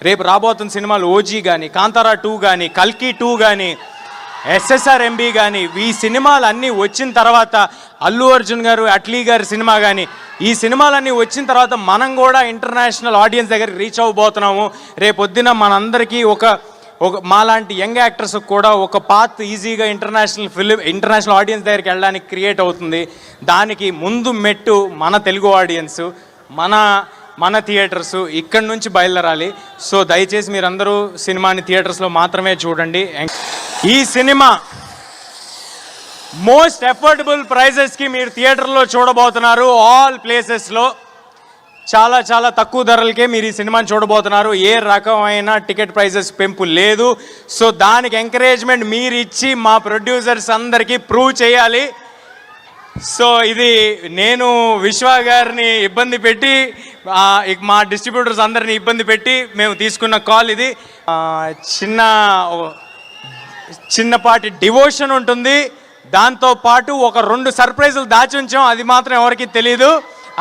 రేపు రాబోతున్న సినిమాలు ఓజీ కానీ, కాంతారా 2 కానీ, కల్కి 2 కానీ, SSRMB కానీ, ఈ సినిమాలు అన్నీ వచ్చిన తర్వాత అల్లు అర్జున్ గారు, అట్లీ గారి సినిమా కానీ, ఈ సినిమాలన్నీ వచ్చిన తర్వాత మనం కూడా ఇంటర్నేషనల్ ఆడియన్స్ దగ్గరికి రీచ్ అవ్వబోతున్నాము. రేపొద్దున మనందరికీ ఒక మాలాంటి యంగ్ యాక్టర్స్ కూడా ఒక పాత్ ఈజీగా ఇంటర్నేషనల్ ఆడియన్స్ దగ్గరికి వెళ్ళడానికి క్రియేట్ అవుతుంది. దానికి ముందు మెట్టు మన తెలుగు ఆడియన్స్, మన థియేటర్స్ ఇక్కడి నుంచి బయలుదేరాలి. సో దయచేసి మీరందరూ సినిమాని థియేటర్స్లో మాత్రమే చూడండి. ఈ సినిమా మోస్ట్ అఫోర్డబుల్ ప్రైజెస్కి మీరు థియేటర్లో చూడబోతున్నారు. ఆల్ ప్లేసెస్లో చాలా చాలా తక్కువ ధరలకే మీరు ఈ సినిమాని చూడబోతున్నారు. ఏ రకమైన టికెట్ ప్రైజెస్ పెంపు లేదు. సో దానికి ఎంకరేజ్మెంట్ మీరు ఇచ్చి మా ప్రొడ్యూసర్స్ అందరికీ ప్రూవ్ చేయాలి. సో ఇది నేను విశ్వ గారిని ఇబ్బంది పెట్టి, మా డిస్ట్రిబ్యూటర్స్ అందరిని ఇబ్బంది పెట్టి మేము తీసుకున్న కాల్ ఇది. చిన్నపాటి డివోషన్ ఉంటుంది. దాంతోపాటు ఒక 2 సర్ప్రైజులు దాచి ఉంచాం, అది మాత్రం ఎవరికి తెలీదు.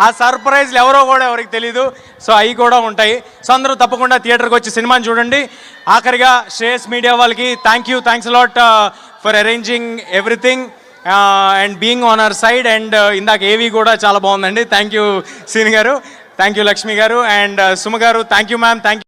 ఆ సర్ప్రైజ్లు ఎవరో కూడా ఎవరికి తెలీదు. సో అవి కూడా ఉంటాయి. సో అందరూ తప్పకుండా థియేటర్కి వచ్చి సినిమాని చూడండి. ఆఖరిగా శ్రేయస్ మీడియా వాళ్ళకి thanks a lot for arranging everything and being on our side. And ఇందాక ఏవి కూడా చాలా బాగుందండి. థ్యాంక్ యూ సీని గారు, థ్యాంక్ యూ లక్ష్మి గారు, అండ్ సుమ గారు, thank you ma'am, thank you.